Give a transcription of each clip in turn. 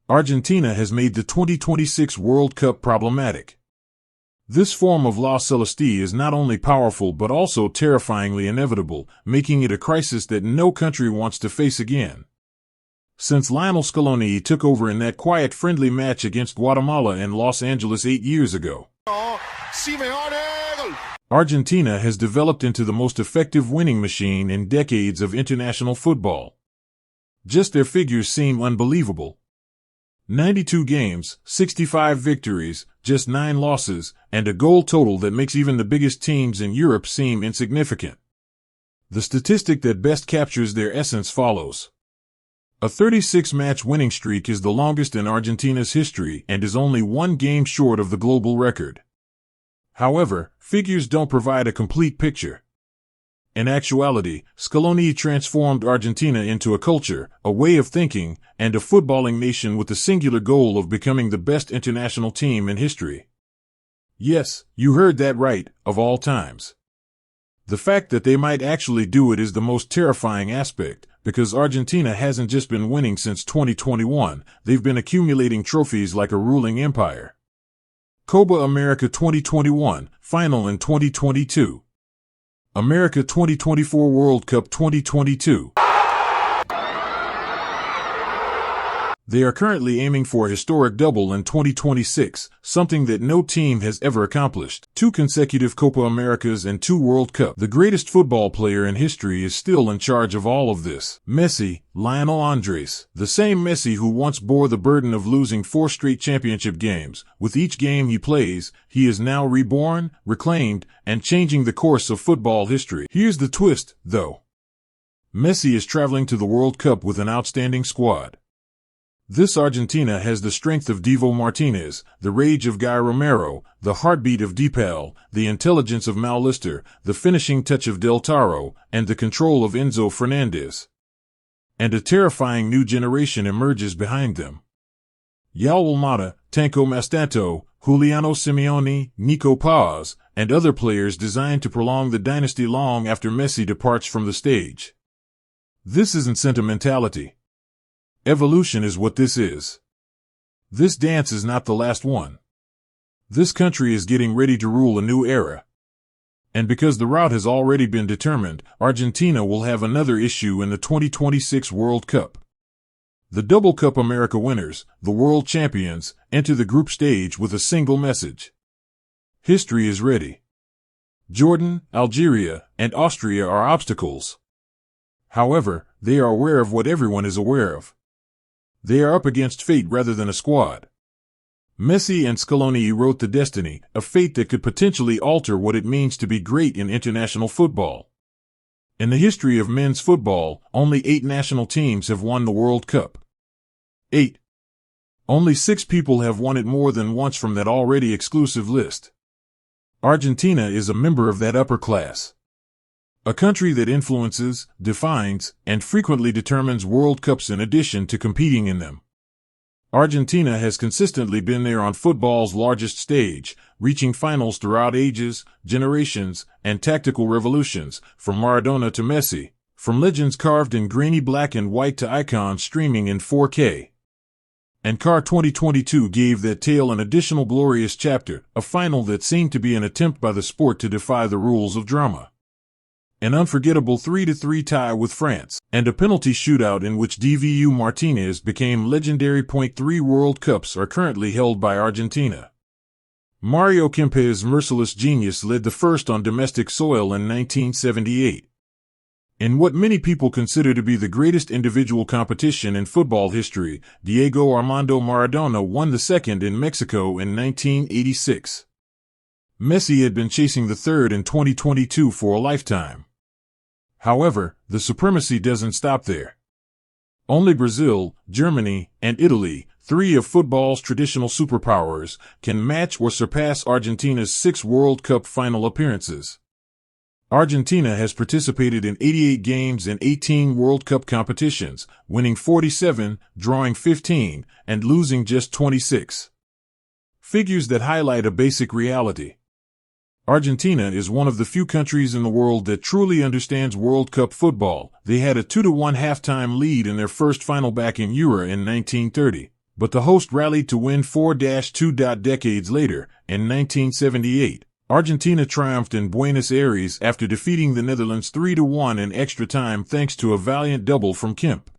Argentina has made the 2026 World Cup problematic. This form of La Celeste is not only powerful but also terrifyingly inevitable, making it a crisis that no country wants to face again. Since Lionel Scaloni took over in that quiet friendly match against Guatemala and Los Angeles 8 years ago, Argentina has developed into the most effective winning machine in decades of international football. Just their figures seem unbelievable. 92 games, 65 victories, just 9 losses, and a goal total that makes even the biggest teams in Europe seem insignificant. The statistic that best captures their essence follows. A 36-match winning streak is the longest in Argentina's history and is only 1 game short of the global record. However, figures don't provide a complete picture. In actuality, Scaloni transformed Argentina into a culture, a way of thinking, and a footballing nation with the singular goal of becoming the best international team in history. Yes, you heard that right, of all times. The fact that they might actually do it is the most terrifying aspect, because Argentina hasn't just been winning since 2021, they've been accumulating trophies like a ruling empire. Copa America 2021, final in 2022. America 2024 World Cup 2022. They are currently aiming for a historic double in 2026, something that no team has ever accomplished. 2 consecutive Copa Americas and 2 World Cup. The greatest football player in history is still in charge of all of this. Messi, Lionel Andres, the same Messi who once bore the burden of losing 4 straight championship games. With each game he plays, he is now reborn, reclaimed, and changing the course of football history. Here's the twist, though. Messi is traveling to the World Cup with an outstanding squad. This Argentina has the strength of Divo Martinez, the rage of Guy Romero, the heartbeat of Depal, the intelligence of Maulister, the finishing touch of Del Taro, and the control of Enzo Fernandez. And a terrifying new generation emerges behind them. Yael Almada, Tanko Mastanto, Juliano Simeone, Nico Paz, and other players designed to prolong the dynasty long after Messi departs from the stage. This isn't sentimentality. Evolution is what this is. This dance is not the last one. This country is getting ready to rule a new era. And because the route has already been determined, Argentina will have another issue in the 2026 World Cup. The Double Cup America winners, the world champions, enter the group stage with a single message. History is ready. Jordan, Algeria, and Austria are obstacles. However, they are aware of what everyone is aware of. They are up against fate rather than a squad. Messi and Scaloni wrote the destiny, a fate that could potentially alter what it means to be great in international football. In the history of men's football, only 8 national teams have won the World Cup. 8. Only 6 people have won it more than once from that already exclusive list. Argentina is a member of that upper class. A country that influences, defines, and frequently determines World Cups in addition to competing in them. Argentina has consistently been there on football's largest stage, reaching finals throughout ages, generations, and tactical revolutions, from Maradona to Messi, from legends carved in grainy black and white to icons streaming in 4K. And Qatar 2022 gave that tale an additional glorious chapter, a final that seemed to be an attempt by the sport to defy the rules of drama. An unforgettable 3-3 tie with France, and a penalty shootout in which Divo Martinez became legendary. 3 World Cups are currently held by Argentina. Mario Kempes' merciless genius led the first on domestic soil in 1978. In what many people consider to be the greatest individual competition in football history, Diego Armando Maradona won the second in Mexico in 1986. Messi had been chasing the third in 2022 for a lifetime. However, the supremacy doesn't stop there. Only Brazil, Germany, and Italy, 3 of football's traditional superpowers, can match or surpass Argentina's 6 World Cup final appearances. Argentina has participated in 88 games in 18 World Cup competitions, winning 47, drawing 15, and losing just 26. Figures that highlight a basic reality. Argentina is one of the few countries in the world that truly understands World Cup football. They had a 2-1 halftime lead in their first final back in Euro in 1930. But the host rallied to win 4-2. Decades later, in 1978, Argentina triumphed in Buenos Aires after defeating the Netherlands 3-1 in extra time thanks to a valiant double from Kemp.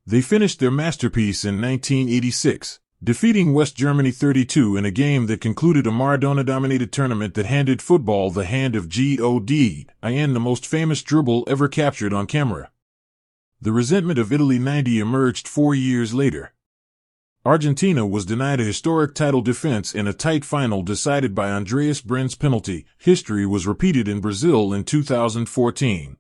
They finished their masterpiece in 1986, defeating West Germany 3-2 in a game that concluded a Maradona-dominated tournament that handed football the hand of God, the most famous dribble ever captured on camera. The resentment of Italy '90 emerged 4 years later. Argentina was denied a historic title defense in a tight final decided by Andreas Brenn's penalty. History was repeated in Brazil in 2014.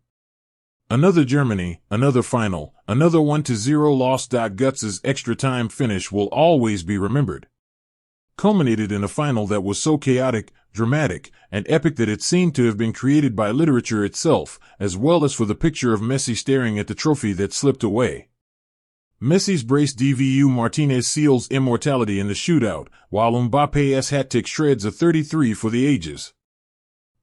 Another Germany, another final, another 1-0 loss. Guts's extra time finish will always be remembered. Culminated in a final that was so chaotic, dramatic, and epic that it seemed to have been created by literature itself, as well as for the picture of Messi staring at the trophy that slipped away. Messi's brace Dvu Martinez seals immortality in the shootout, while Mbappe's hat-trick shreds a 33 for the ages.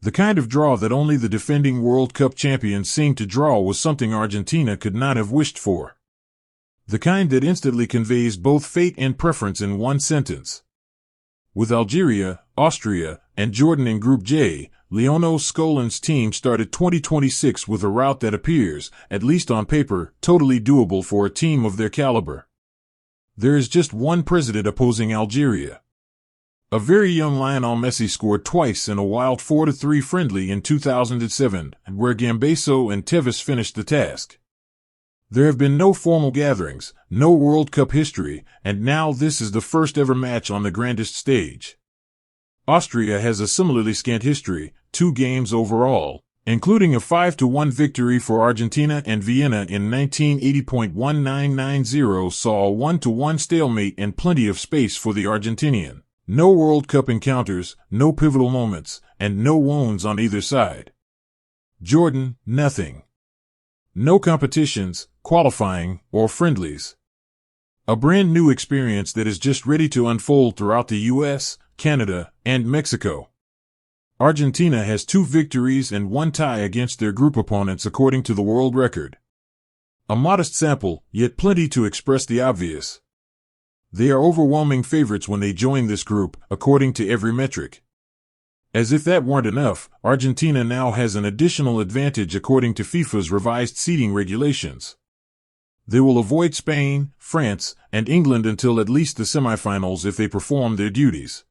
The kind of draw that only the defending World Cup champions seemed to draw was something Argentina could not have wished for. The kind that instantly conveys both fate and preference in one sentence. With Algeria, Austria, and Jordan in Group J, Lionel Scolin's team started 2026 with a route that appears, at least on paper, totally doable for a team of their caliber. There is just one president opposing Algeria. A very young Lionel Messi scored twice in a wild 4-3 friendly in 2007, where Gambeso and Tevez finished the task. There have been no formal gatherings, no World Cup history, and now this is the first ever match on the grandest stage. Austria has a similarly scant history, 2 games overall, including a 5-1 victory for Argentina, and Vienna in 1980.1990 saw a 1-1 stalemate and plenty of space for the Argentinian. No World Cup encounters, no pivotal moments, and no wounds on either side. Jordan, nothing. No competitions, qualifying, or friendlies. A brand new experience that is just ready to unfold throughout the US, Canada, and Mexico. Argentina has 2 victories and 1 tie against their group opponents according to the world record. A modest sample, yet plenty to express the obvious. They are overwhelming favorites when they join this group, according to every metric. As if that weren't enough, Argentina now has an additional advantage according to FIFA's revised seeding regulations. They will avoid Spain, France, and England until at least the semifinals if they perform their duties.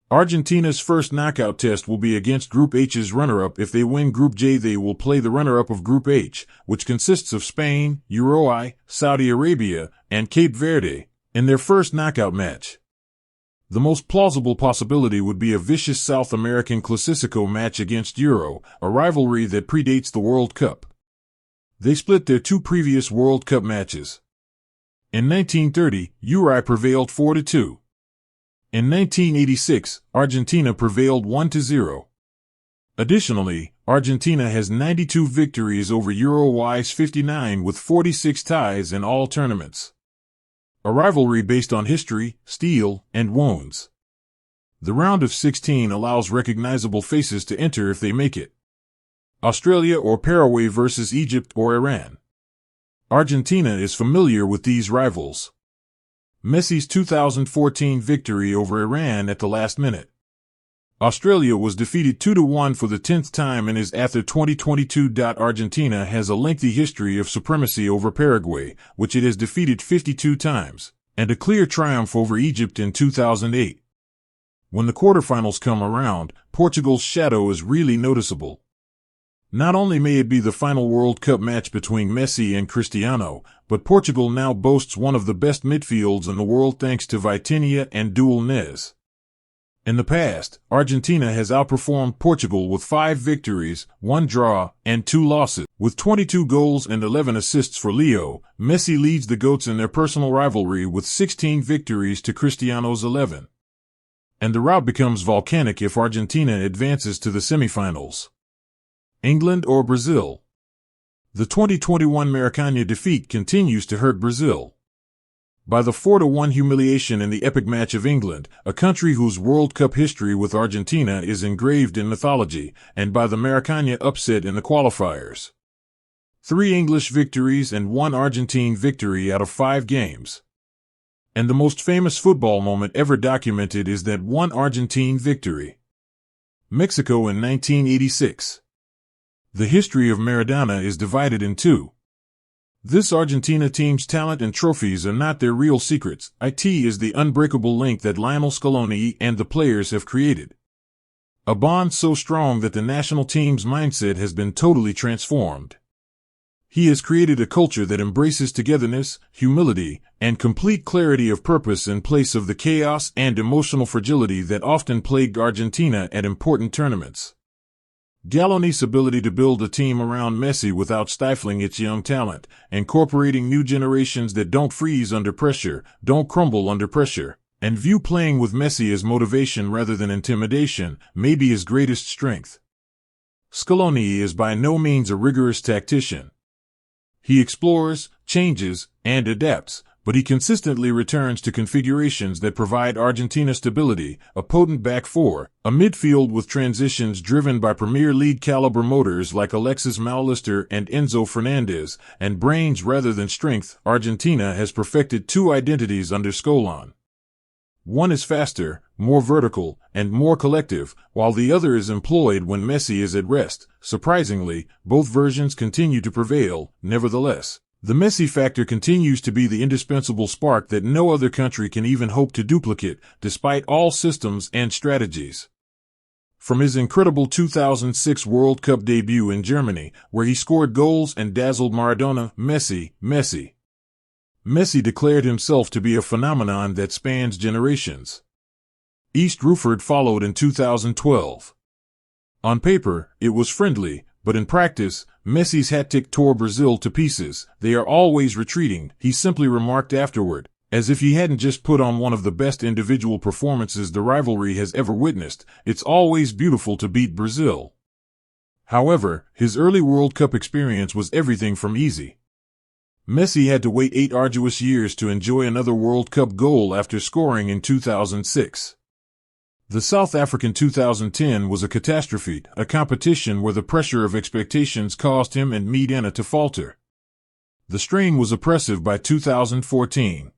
Argentina's first knockout test will be against Group H's runner-up. If they win Group J, they will play the runner-up of Group H, which consists of Spain, Uruguay, Saudi Arabia, and Cape Verde, in their first knockout match. The most plausible possibility would be a vicious South American Clasico match against Euro, a rivalry that predates the World Cup. They split their 2 previous World Cup matches. In 1930, Uruguay prevailed 4-2. In 1986, Argentina prevailed 1-0. Additionally, Argentina has 92 victories over Uruguay's 59 with 46 ties in all tournaments. A rivalry based on history, steel, and wounds. The round of 16 allows recognizable faces to enter if they make it. Australia or Paraguay versus Egypt or Iran. Argentina is familiar with these rivals. Messi's 2014 victory over Iran at the last minute. Australia was defeated 2-1 for the 10th time in his ATHR 2022. Argentina has a lengthy history of supremacy over Paraguay, which it has defeated 52 times, and a clear triumph over Egypt in 2008. When the quarterfinals come around, Portugal's shadow is really noticeable. Not only may it be the final World Cup match between Messi and Cristiano, but Portugal now boasts one of the best midfields in the world thanks to Vitinha and Dual Nez. In the past, Argentina has outperformed Portugal with 5 victories, 1 draw, and 2 losses. With 22 goals and 11 assists for Leo, Messi leads the GOATs in their personal rivalry with 16 victories to Cristiano's 11. And the rout becomes volcanic if Argentina advances to the semifinals. England or Brazil? The 2021 Maracanã defeat continues to hurt Brazil. By the 4-1 humiliation in the epic match of England, a country whose World Cup history with Argentina is engraved in mythology, and by the Maracanã upset in the qualifiers. 3 English victories and 1 Argentine victory out of 5 games. And the most famous football moment ever documented is that one Argentine victory. Mexico in 1986. The history of Maradona is divided in two. This Argentina team's talent and trophies are not their real secrets. It is the unbreakable link that Lionel Scaloni and the players have created. A bond so strong that the national team's mindset has been totally transformed. He has created a culture that embraces togetherness, humility, and complete clarity of purpose in place of the chaos and emotional fragility that often plagued Argentina at important tournaments. Scaloni's ability to build a team around Messi without stifling its young talent, incorporating new generations that don't freeze under pressure, don't crumble under pressure, and view playing with Messi as motivation rather than intimidation, may be his greatest strength. Scaloni is by no means a rigorous tactician. He explores, changes, and adapts, but he consistently returns to configurations that provide Argentina stability, a potent back four, a midfield with transitions driven by Premier League caliber motors like Alexis McAllister and Enzo Fernandez, and brains rather than strength. Argentina has perfected two identities under Scaloni. One is faster, more vertical, and more collective, while the other is employed when Messi is at rest. Surprisingly, both versions continue to prevail. Nevertheless, the Messi factor continues to be the indispensable spark that no other country can even hope to duplicate, despite all systems and strategies. From his incredible 2006 World Cup debut in Germany, where he scored goals and dazzled Maradona, Messi declared himself to be a phenomenon that spans generations. East Rufford followed in 2012. On paper, it was friendly, but in practice, Messi's hat-trick tore Brazil to pieces. They are always retreating, he simply remarked afterward, as if he hadn't just put on one of the best individual performances the rivalry has ever witnessed. It's always beautiful to beat Brazil. However, his early World Cup experience was everything from easy. Messi had to wait 8 arduous years to enjoy another World Cup goal after scoring in 2006. The South African 2010 was a catastrophe, a competition where the pressure of expectations caused him and Medina to falter. The strain was oppressive by 2014.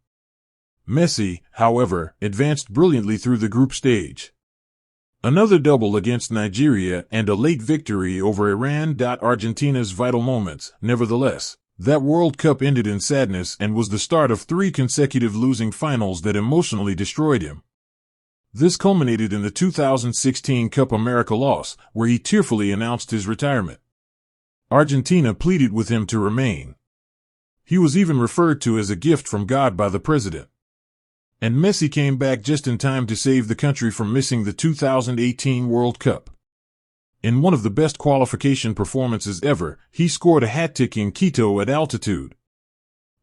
Messi, however, advanced brilliantly through the group stage. Another double against Nigeria and a late victory over Iran. Argentina's vital moments. Nevertheless, that World Cup ended in sadness and was the start of 3 consecutive losing finals that emotionally destroyed him. This culminated in the 2016 Copa America loss, where he tearfully announced his retirement. Argentina pleaded with him to remain. He was even referred to as a gift from God by the president. And Messi came back just in time to save the country from missing the 2018 World Cup. In one of the best qualification performances ever, he scored a hat-trick in Quito at altitude.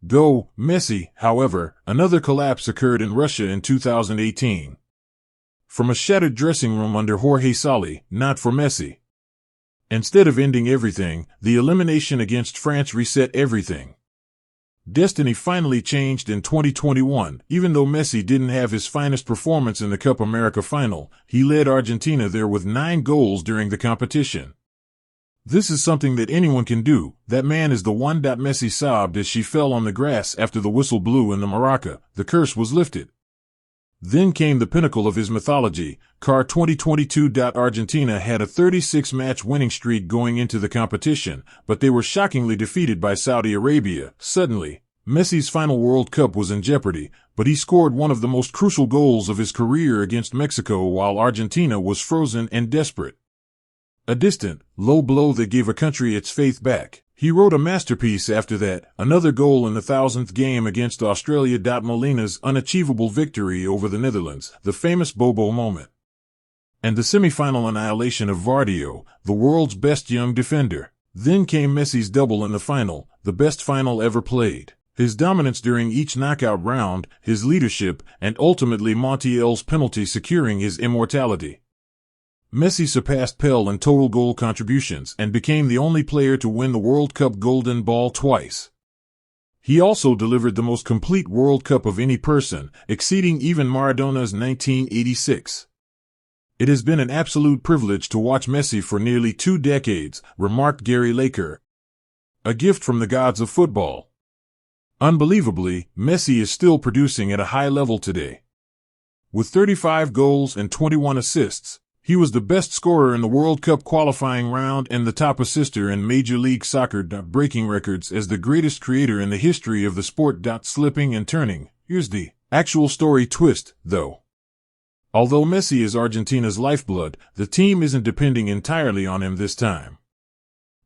Go, Messi. However, another collapse occurred in Russia in 2018. From a shattered dressing room under Jorge Sali, not for Messi. Instead of ending everything, the elimination against France reset everything. Destiny finally changed in 2021. Even though Messi didn't have his finest performance in the Copa America final, he led Argentina there with 9 goals during the competition. This is something that anyone can do. That man is the one. Messi sobbed as she fell on the grass after the whistle blew in the Maraca. The curse was lifted. Then came the pinnacle of his mythology, Qatar 2022. Argentina had a 36-match winning streak going into the competition, but they were shockingly defeated by Saudi Arabia. Suddenly, Messi's final World Cup was in jeopardy, but he scored one of the most crucial goals of his career against Mexico while Argentina was frozen and desperate. A distant, low blow that gave a country its faith back. He wrote a masterpiece after that, another goal in the 1000th game against Australia. Molina's unachievable victory over the Netherlands, the famous Bobo moment. And the semi-final annihilation of Vardio, the world's best young defender. Then came Messi's double in the final, the best final ever played. His dominance during each knockout round, his leadership, and ultimately Montiel's penalty securing his immortality. Messi surpassed Pelé in total goal contributions and became the only player to win the World Cup Golden Ball twice. He also delivered the most complete World Cup of any person, exceeding even Maradona's 1986. It has been an absolute privilege to watch Messi for nearly 2 decades, remarked Gary Laker. A gift from the gods of football. Unbelievably, Messi is still producing at a high level today. With 35 goals and 21 assists, he was the best scorer in the World Cup qualifying round and the top assister in Major League Soccer, breaking records as the greatest creator in the history of the sport. Slipping and turning. Here's the actual story twist, though. Although Messi is Argentina's lifeblood, the team isn't depending entirely on him this time.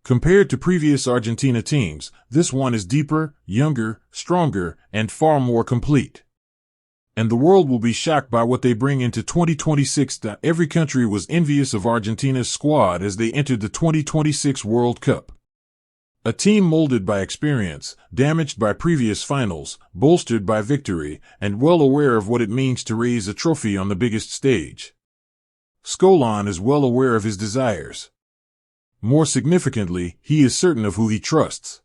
Compared to previous Argentina teams, this one is deeper, younger, stronger, and far more complete. And the world will be shocked by what they bring into 2026. Every country was envious of Argentina's squad as they entered the 2026 World Cup. A team molded by experience, damaged by previous finals, bolstered by victory, and well aware of what it means to raise a trophy on the biggest stage. Scolon is well aware of his desires. More significantly, he is certain of who he trusts.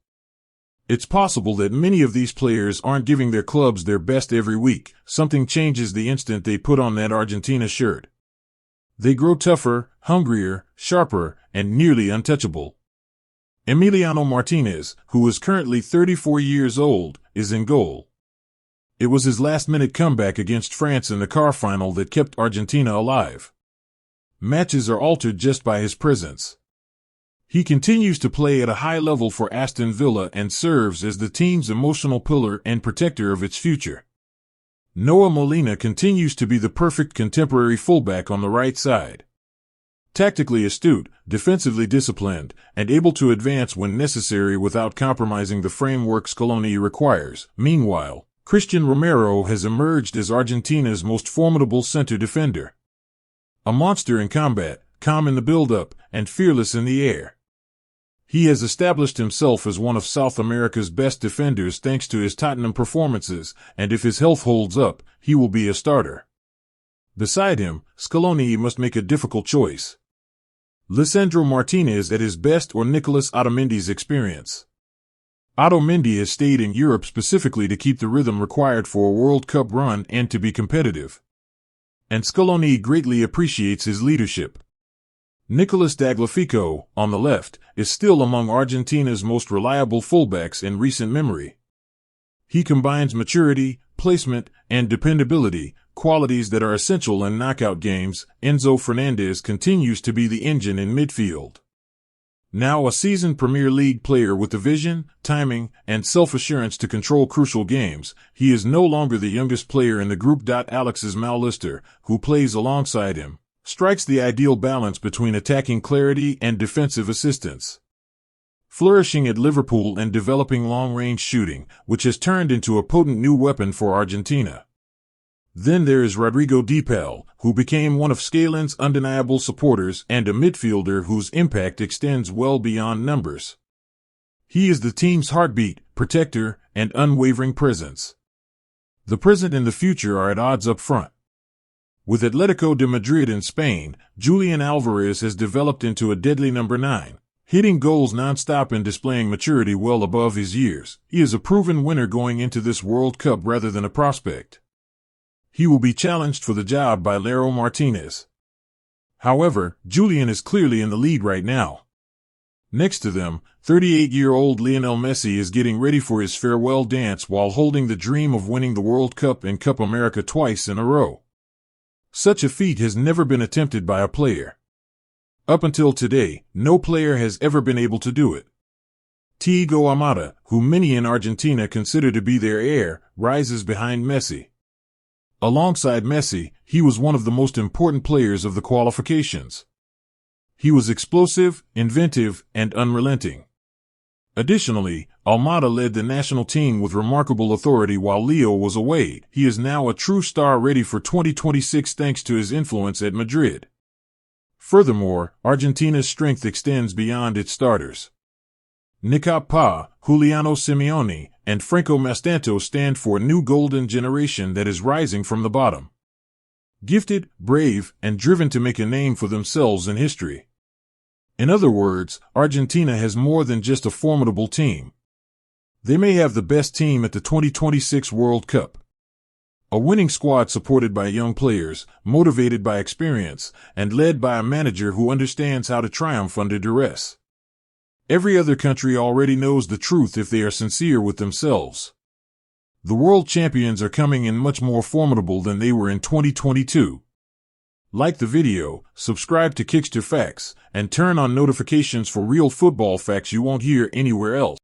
It's possible that many of these players aren't giving their clubs their best every week. Something changes the instant they put on that Argentina shirt. They grow tougher, hungrier, sharper, and nearly untouchable. Emiliano Martinez, who is currently 34 years old, is in goal. It was his last-minute comeback against France in the quarter final that kept Argentina alive. Matches are altered just by his presence. He continues to play at a high level for Aston Villa and serves as the team's emotional pillar and protector of its future. Noah Molina continues to be the perfect contemporary fullback on the right side. Tactically astute, defensively disciplined, and able to advance when necessary without compromising the framework Scaloni requires. Meanwhile, Christian Romero has emerged as Argentina's most formidable center defender. A monster in combat, calm in the build-up, and fearless in the air. He has established himself as one of South America's best defenders thanks to his Tottenham performances, and if his health holds up, he will be a starter. Beside him, Scaloni must make a difficult choice. Lisandro Martinez at his best or Nicolas Otamendi's experience. Otamendi has stayed in Europe specifically to keep the rhythm required for a World Cup run and to be competitive. And Scaloni greatly appreciates his leadership. Nicolas Tagliafico, on the left, is still among Argentina's most reliable fullbacks in recent memory. He combines maturity, placement, and dependability, qualities that are essential in knockout games. Enzo Fernandez continues to be the engine in midfield. Now a seasoned Premier League player with the vision, timing, and self-assurance to control crucial games, he is no longer the youngest player in the group. Alexis McAllister, who plays alongside him, strikes the ideal balance between attacking clarity and defensive assistance. Flourishing at Liverpool and developing long-range shooting, which has turned into a potent new weapon for Argentina. Then there is Rodrigo De Paul, who became one of Scaloni's undeniable supporters and a midfielder whose impact extends well beyond numbers. He is the team's heartbeat, protector, and unwavering presence. The present and the future are at odds up front. With Atletico de Madrid in Spain, Julian Alvarez has developed into a deadly number 9, hitting goals non-stop and displaying maturity well above his years. He is a proven winner going into this World Cup rather than a prospect. He will be challenged for the job by Lautaro Martinez. However, Julian is clearly in the lead right now. Next to them, 38-year-old Lionel Messi is getting ready for his farewell dance while holding the dream of winning the World Cup and Copa America twice in a row. Such a feat has never been attempted by a player. Up until today, no player has ever been able to do it. Thiago Almada, who many in Argentina consider to be their heir, rises behind Messi. Alongside Messi, he was one of the most important players of the qualifications. He was explosive, inventive, and unrelenting. Additionally, Almada led the national team with remarkable authority while Leo was away. He is now a true star ready for 2026 thanks to his influence at Madrid. Furthermore, Argentina's strength extends beyond its starters. Nicolas Pa, Juliano Simeone, and Franco Mastanto stand for a new golden generation that is rising from the bottom. Gifted, brave, and driven to make a name for themselves in history. In other words, Argentina has more than just a formidable team. They may have the best team at the 2026 World Cup. A winning squad supported by young players, motivated by experience, and led by a manager who understands how to triumph under duress. Every other country already knows the truth if they are sincere with themselves. The world champions are coming in much more formidable than they were in 2022. Like the video, subscribe to Kickster Facts, and turn on notifications for real football facts you won't hear anywhere else.